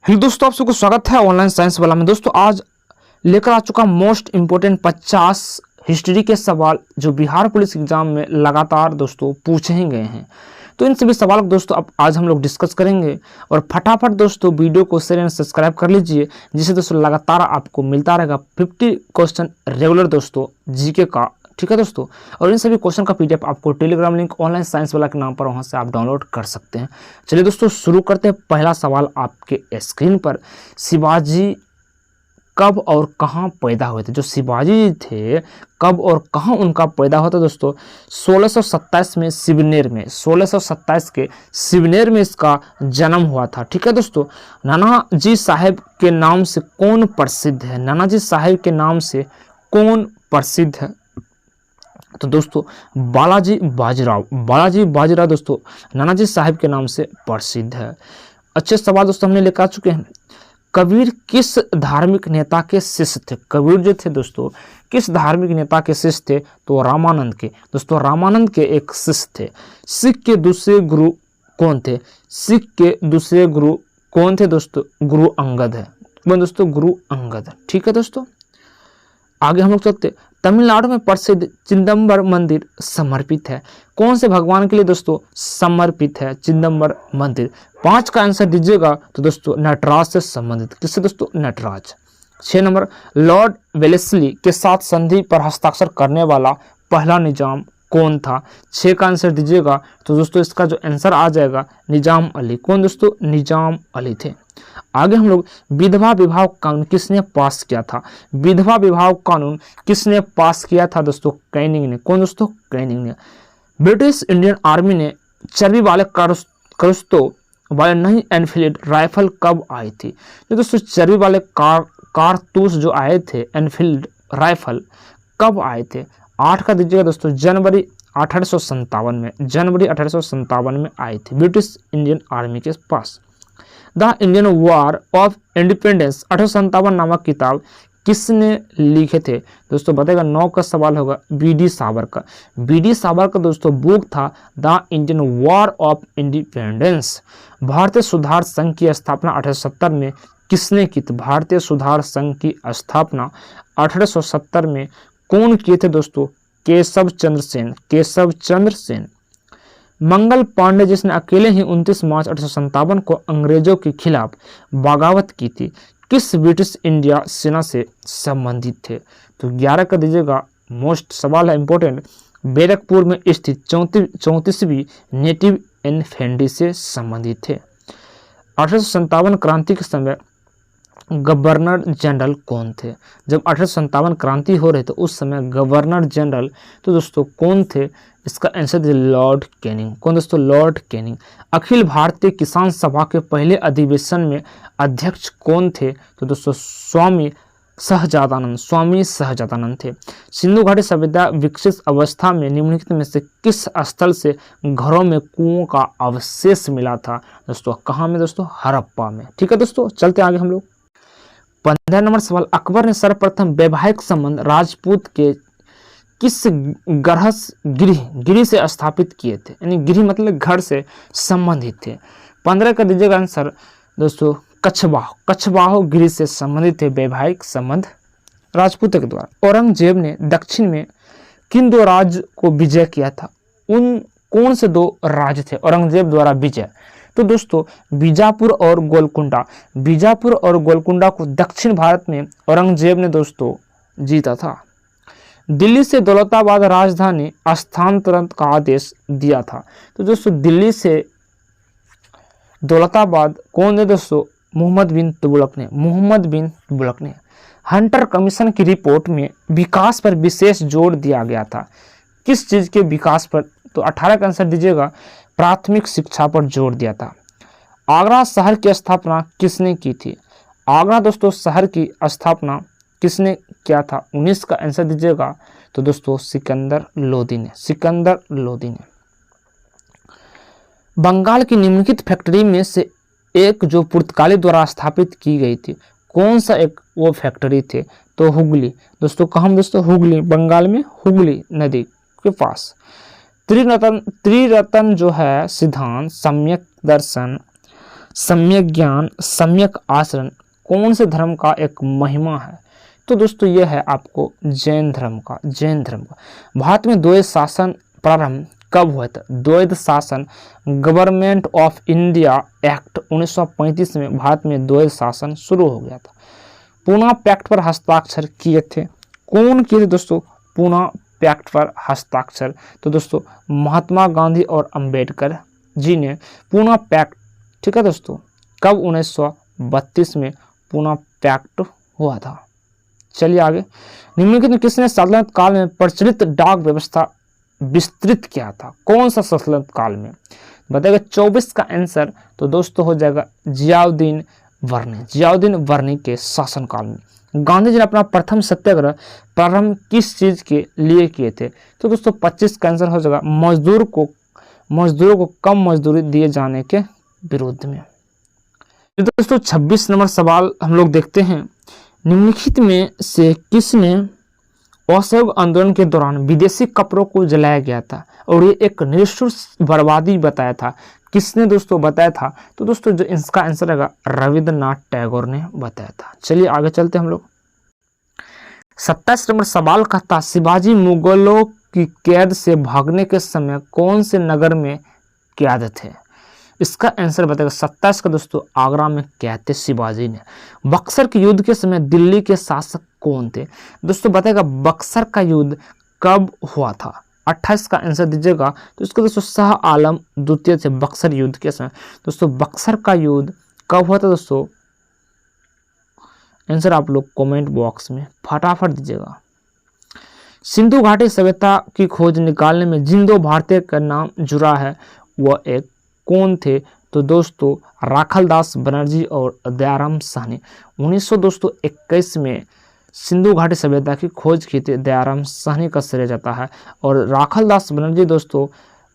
Hello दोस्तों, आप सबको स्वागत है ऑनलाइन साइंस वाला में। दोस्तों आज लेकर आ चुका मोस्ट इम्पोर्टेंट 50 हिस्ट्री के सवाल जो बिहार पुलिस एग्जाम में लगातार दोस्तों पूछे ही गए हैं। तो इन सभी सवालों को दोस्तों अब आज हम लोग डिस्कस करेंगे और फटाफट दोस्तों वीडियो को शेयर एंड सब्सक्राइब कर लीजिए, जिससे दोस्तों लगातार आपको मिलता रहेगा 50 क्वेश्चन रेगुलर दोस्तों जीके का। ठीक है दोस्तों, और इन सभी क्वेश्चन का पीडीएफ आपको टेलीग्राम लिंक ऑनलाइन साइंस वाला के नाम पर वहां से आप डाउनलोड कर सकते हैं। चलिए दोस्तों शुरू करते हैं। पहला सवाल आपके स्क्रीन पर, शिवाजी कब और कहां पैदा हुए थे? जो शिवाजी थे कब और कहां उनका पैदा हुआ था दोस्तों? 1627 में शिवनेर में, 1627 के शिवनेर में इसका जन्म हुआ था। ठीक है दोस्तों, नानाजी साहब के नाम से कौन प्रसिद्ध है? नानाजी साहब के नाम से कौन प्रसिद्ध है? तो दोस्तों बालाजी बाजीराव। बालाजी बाजीराव दोस्तों नानाजी साहब के नाम से प्रसिद्ध है। अच्छे सवाल दोस्तों हमने लेकर आ चुके हैं। कबीर किस धार्मिक नेता के शिष्य थे? कबीर जो थे दोस्तों किस धार्मिक नेता के शिष्य थे? तो रामानंद के। दोस्तों रामानंद के एक शिष्य थे। सिख के दूसरे गुरु कौन थे? सिख के दूसरे गुरु कौन थे दोस्तों? गुरु अंगद है। दोस्तों गुरु अंगद। ठीक है दोस्तों, आगे हम लोग चलते। तमिलनाडु में प्रसिद्ध चिदम्बर मंदिर समर्पित है कौन से भगवान के लिए दोस्तों? समर्पित है चिदम्बर मंदिर। 5 का आंसर दीजिएगा तो दोस्तों नटराज से संबंधित। किससे दोस्तों? नटराज। 6 नंबर, लॉर्ड वेलेस्ली के साथ संधि पर हस्ताक्षर करने वाला पहला निजाम कौन था? 6 का आंसर दीजिएगा तो दोस्तों इसका जो आंसर आ जाएगा निजाम अली। कौन दोस्तों? निजाम अली थे। आगे हम लोग, विधवा विवाह कानून किसने पास किया था? विधवा विवाह कानून किसने पास किया था दोस्तों? कैनिंग ने। कौन दोस्तों? कैनिंग ने। ब्रिटिश इंडियन आर्मी ने चर्बी वाले कारतूस वाले नई एनफील्ड राइफल कब आई थी? तो दोस्तों चर्बी वाले कारतूस जो आए थे एनफील्ड राइफल कब आए थे? 8 का दीजिएगा दोस्तों, जनवरी 1857 में। जनवरी 1857 में आई थी ब्रिटिश इंडियन आर्मी के पास। The Indian war of independence 1857 नामक किताब किसने लिखे थे? दोस्तों बताएगा। 9 का सवाल होगा, बी.डी. सावरकर। बी.डी. सावरकर दोस्तों बुक था the Indian war of independence. भारतीय सुधार संघ की स्थापना 1870 में किसने की थी? भारतीय सुधार संघ की स्थापना 1870 में कौन किए थे दोस्तों? केशव चंद्र सेन। केशव चंद्र सेन। मंगल पांडे जिसने अकेले ही 29 मार्च 1857 को अंग्रेजों के खिलाफ बगावत की थी, किस ब्रिटिश इंडिया सेना से संबंधित थे? तो 11 का दीजिएगा, मोस्ट सवाल है इंपॉर्टेंट। बैरकपुर में स्थित 34वीं नेटिव इन्फेंट्री से संबंधित थे। 1857 क्रांति के समय गवर्नर जनरल कौन थे? जब 1857 क्रांति हो रही तो उस समय गवर्नर जनरल तो दोस्तों कौन थे? इसका आंसर दीजिए लॉर्ड कैनिंग। कौन दोस्तों? Lord Canning. अखिल भारतीय किसान सभा के पहले अधिवेशन में अध्यक्ष कौन थे? तो दोस्तों स्वामी सहजादानंद। स्वामी सहजादानंद थे। सिंधु घाटी सभ्यता विकसित अवस्था में निम्नलिखित में से किस स्थल से घरों में कुओं का अवशेष मिला था? दोस्तों कहाँ में दोस्तों? हड़प्पा में। ठीक है दोस्तों, चलते आगे हम लोग। 15 नंबर सवाल, अकबर ने सर्वप्रथम वैवाहिक संबंध राजपूत के किस गृह से स्थापित किए थे? यानी गृह मतलब घर से संबंधित थे। 15 का दीजिएगा आंसर दोस्तों कछवाह। कछवाह गृह से संबंधित थे वैवाहिक संबंध राजपूतों के द्वारा। औरंगजेब ने दक्षिण में किन 2 राज्य को विजय किया था? उन कौन से 2 राज्य थे औरंगजेब द्वारा विजय? तो दोस्तों बीजापुर और गोलकुंडा। बीजापुर और गोलकुंडा को दक्षिण भारत में औरंगजेब ने दोस्तों जीता था। दिल्ली से दौलताबाद राजधानी स्थानांतरण का आदेश दिया था। तो दोस्तों दिल्ली से दौलताबाद कौन ने दोस्तों? मोहम्मद बिन तुगलक ने। मोहम्मद बिन तुगलक ने। हंटर कमीशन की रिपोर्ट में विकास पर विशेष जोर दिया गया था। किस चीज के विकास पर? तो 18 का आंसर दीजिएगा, प्राथमिक शिक्षा पर जोर दिया था। आगरा शहर की स्थापना किसने की थी? आगरा दोस्तों शहर की स्थापना किसने किया था? 19 का आंसर दीजिएगा तो दोस्तों सिकंदर लोदी ने। सिकंदर लोदी ने। बंगाल की निम्नलिखित फैक्ट्री में से एक जो पुर्तगाली द्वारा स्थापित की गई थी, कौन सा एक वो फैक्ट्री थे? तो हुगली। दोस्तों कहाँ दोस्तों? हुगली, बंगाल में हुगली नदी के पास। त्रिरत्न जो है सिद्धांत, सम्यक दर्शन, सम्यक ज्ञान, सम्यक आचरण कौन से धर्म का एक महिमा है? तो दोस्तों ये है आपको जैन धर्म का। जैन धर्म का भारत में द्वैत शासन प्रारंभ कब हुआ था? द्वैत शासन गवर्नमेंट ऑफ इंडिया एक्ट 1935 में भारत में द्वैत शासन शुरू हो गया था। पूना पैक्ट पर हस्ताक्षर किए थे। कौन किए थे दोस्तों पूना पैक्ट पर हस्ताक्षर? तो दोस्तों महात्मा गांधी और अंबेडकर जी ने पूना पैक्ट, ठीक है दोस्तों, कब 1932 में पूना पैक्ट हुआ था। चलिए आगे, निम्नलिखित में किसने सल्तनत काल में प्रचलित डाक व्यवस्था विस्तृत किया था? कौन सा सल्तनत काल में? बताएगा 24 का आंसर तो दोस्तों हो जाएगा जियाउद्दीन वर्नी। जियाउद्दीन वर्नी के शासनकाल में। गांधी जी ने अपना प्रथम सत्याग्रह प्रारंभ किस चीज के लिए किए थे? तो दोस्तों 25 का आंसर हो जाएगा मजदूरों को कम मजदूरी दिए जाने के विरोध में। दोस्तों 26 नंबर सवाल हम लोग देखते हैं, निम्नलिखित में से किसने असहयोग आंदोलन के दौरान विदेशी कपड़ों को जलाया गया था और ये एक निष्ठुर बर्बादी बताया था? किसने दोस्तों बताया था? तो दोस्तों जो इसका आंसर रहेगा रविंद्रनाथ टैगोर ने बताया था। चलिए आगे चलते हम लोग। 27 नंबर सवाल कहता, शिवाजी मुगलों की कैद से भागने के समय कौन से नगर में कैद थे? इसका आंसर बताएगा 27 का दोस्तों आगरा में कैद थे शिवाजी ने। बक्सर के युद्ध के समय दिल्ली के शासक कौन थे? दोस्तों बताएगा बक्सर का युद्ध कब हुआ था? 28 का आंसर दीजिएगा। तो इसको दोस्तों शाह आलम द्वितीय थे बक्सर युद्ध के समय। दोस्तों बक्सर का युद्ध कब हुआ था दोस्तों? आंसर आप लोग कमेंट बॉक्स में फटाफट दीजिएगा। सिंधु घाटी सभ्यता की खोज निकालने में जिन दो भारतीय का नाम जुड़ा है वह एक कौन थे? तो दोस्तों राखलदास बनर्जी और दयाराम साहनी। 1921 में सिंधु घाटी सभ्यता की खोज की थी दयाराम साहनी का श्रेय जाता है, और राखलदास बनर्जी दोस्तों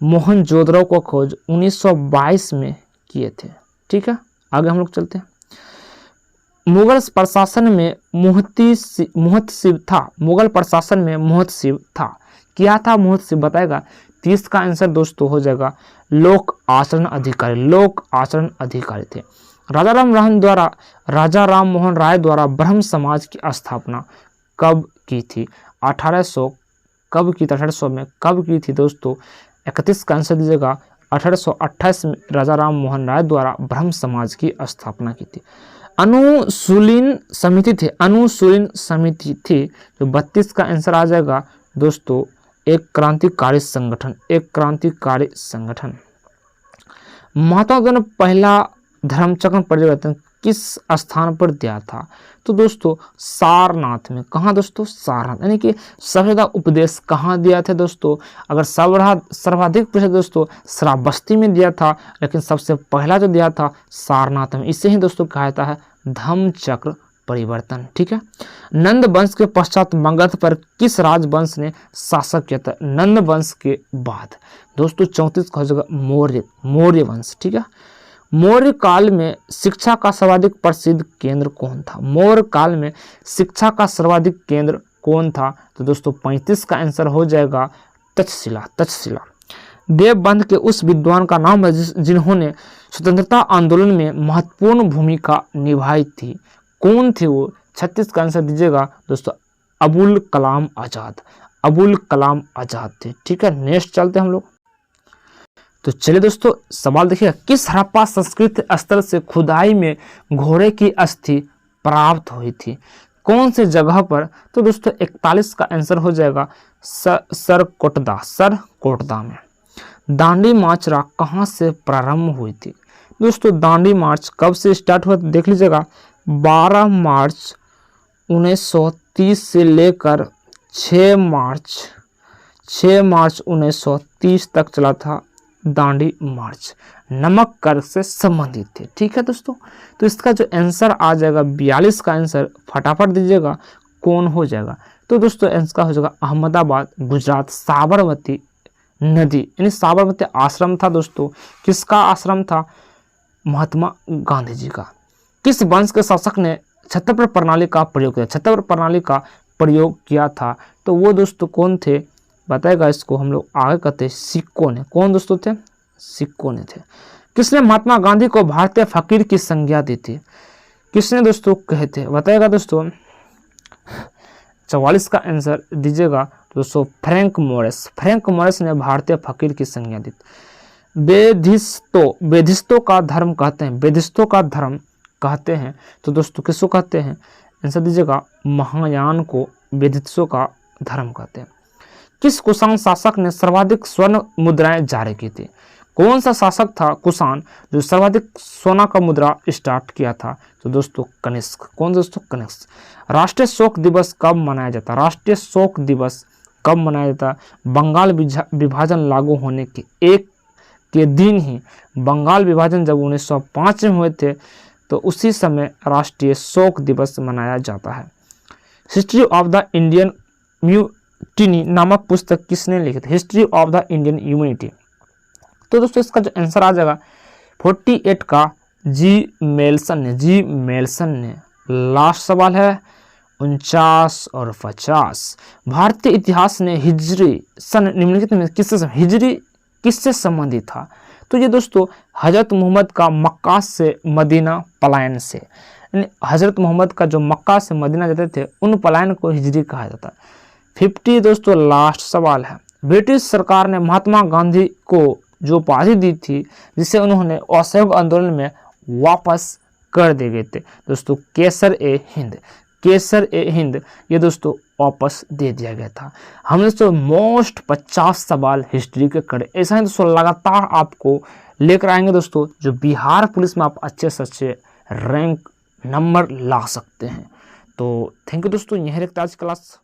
मोहनजोदड़ो को खोज 1922 में किए थे। ठीक है, आगे हम लोग चलते हैं। मुगल प्रशासन में मुहतसिब था। मुगल प्रशासन में मुहतसिब था। क्या था मुहतसिब? बताएगा 30 का आंसर दोस्तों हो जाएगा लोक आचरण अधिकारी। लोक आचरण अधिकारी थे। राजा राम मोहन राय द्वारा ब्रह्म समाज की स्थापना कब की थी? 1800 कब की थी? 1800 में कब की थी दोस्तों? 31 का आंसर दीजिएगा। 1828 में राजा राम मोहन राय द्वारा ब्रह्म समाज की स्थापना की थी। अनुशूलन समिति थी। तो 32 का आंसर आ जाएगा दोस्तों एक क्रांतिकारी संगठन। महात्मा गांधी ने पहला धर्मचक्र परिवर्तन किस स्थान पर दिया था? तो दोस्तों सारनाथ में। कहाँ दोस्तों? सारनाथ। यानी कि सबसे ज्यादा उपदेश कहाँ दिया था दोस्तों? अगर सर्वाधिक पूछे दोस्तों श्रावस्ती में दिया था, लेकिन सबसे पहला जो दिया था सारनाथ में। इसे ही दोस्तों कहा जाता है धम्मचक्र परिवर्तन। ठीक है। नंद वंश के पश्चात मगध पर किस राजवंश ने शासक किया था? नंद वंश के बाद दोस्तों 34 का हो जाएगा मौर्य वंश। ठीक है। मौर्य काल में शिक्षा का सर्वाधिक प्रसिद्ध केंद्र कौन था? मौर्य काल में शिक्षा का सर्वाधिक केंद्र कौन था? तो दोस्तों 35 का आंसर हो जाएगा तक्षशिला। देवबंद के उस विद्वान का नाम है जिन्होंने स्वतंत्रता आंदोलन में महत्वपूर्ण भूमिका निभाई थी। कौन थे वो? 36 का आंसर दीजिएगा दोस्तों अबुल कलाम आजाद थे। ठीक है, नेक्स्ट चलते हम लोग। तो चलिए दोस्तों सवाल देखिएगा, किस हड़प्पा संस्कृति स्थल से खुदाई में घोड़े की अस्थि प्राप्त हुई थी? कौन से जगह पर? तो दोस्तों 41 का आंसर हो जाएगा सरकोटदा में। दांडी मार्च कहाँ से प्रारंभ हुई थी? दोस्तों दांडी मार्च कब से स्टार्ट हुआ देख लीजिएगा। 12 मार्च 1930 से लेकर 6 मार्च 1930 तक चला था दांडी मार्च। नमक कर से संबंधित थे। ठीक है दोस्तों, तो इसका जो आंसर आ जाएगा 42 का आंसर फटाफट दीजिएगा कौन हो जाएगा? तो दोस्तों आंसर हो जाएगा अहमदाबाद गुजरात। साबरमती नदी यानी साबरमती आश्रम था दोस्तों। किसका आश्रम था? महात्मा गांधी जी का। किस वंश के शासक ने छत्तीसगढ़ प्रणाली का प्रयोग किया? छत्तीसगढ़ प्रणाली का प्रयोग किया था तो वो दोस्तों कौन थे? बताएगा इसको हम लोग आगे कहते हैं सिक्कों ने। कौन दोस्तों थे? सिक्कों ने थे। किसने महात्मा गांधी को भारतीय फकीर की संज्ञा दी थी? किसने दोस्तों कहे थे, बताएगा दोस्तों। 44 का आंसर दीजिएगा दोस्तों, फ्रैंक मोरिस। फ्रैंक मोरिस ने भारतीय फकीर की संज्ञा दी। वेदिस्तों का धर्म कहते हैं, वेदिस्तों का धर्म कहते हैं, तो दोस्तों किसको कहते हैं? आंसर दीजिएगा, महायान को वेदिस्तों का धर्म कहते हैं। किस कुषाण शासक ने सर्वाधिक स्वर्ण मुद्राएं जारी की थी? कौन सा शासक था कुषाण जो सर्वाधिक सोना का मुद्रा स्टार्ट किया था? तो दोस्तों कनिष्क। कौन दोस्तों? कनिष्क। राष्ट्रीय शोक दिवस कब मनाया जाता? राष्ट्रीय शोक दिवस कब मनाया जाता? बंगाल विभाजन लागू होने के एक के दिन ही, बंगाल विभाजन जब 1905 में हुए थे तो उसी समय राष्ट्रीय शोक दिवस मनाया जाता है। History of the Indian mutiny नामक पुस्तक किसने लिखी थी? History of the Indian unity. तो दोस्तों इसका जो आंसर आ जाएगा 48 का जी मेल्सन ने, जी मेल्सन ने। लास्ट सवाल है 49 और 50। भारतीय इतिहास ने हिजरी सन निम्नलिखित में हिजरी किससे संबंधित था? तो ये दोस्तों हजरत मोहम्मद का मक्का से मदीना पलायन से, यानी हजरत मोहम्मद का जो मक्का से मदीना जाते थे उन पलायन को हिजरी कहा जाता है। 50 दोस्तों लास्ट सवाल है। ब्रिटिश सरकार ने महात्मा गांधी को जो उपाधि दी थी जिसे उन्होंने असहयोग आंदोलन में वापस कर दिए गए थे दोस्तों, केसर ए हिंद। केसर ए हिंद ये दोस्तों वापस दे दिया गया था। हमने दोस्तों मोस्ट 50 सवाल हिस्ट्री के करे। ऐसा ही दोस्तों लगातार आपको लेकर आएंगे दोस्तों, जो बिहार पुलिस में आप अच्छे से अच्छे रैंक नंबर ला सकते हैं। तो थैंक यू दोस्तों, यही रखता आज क्लास।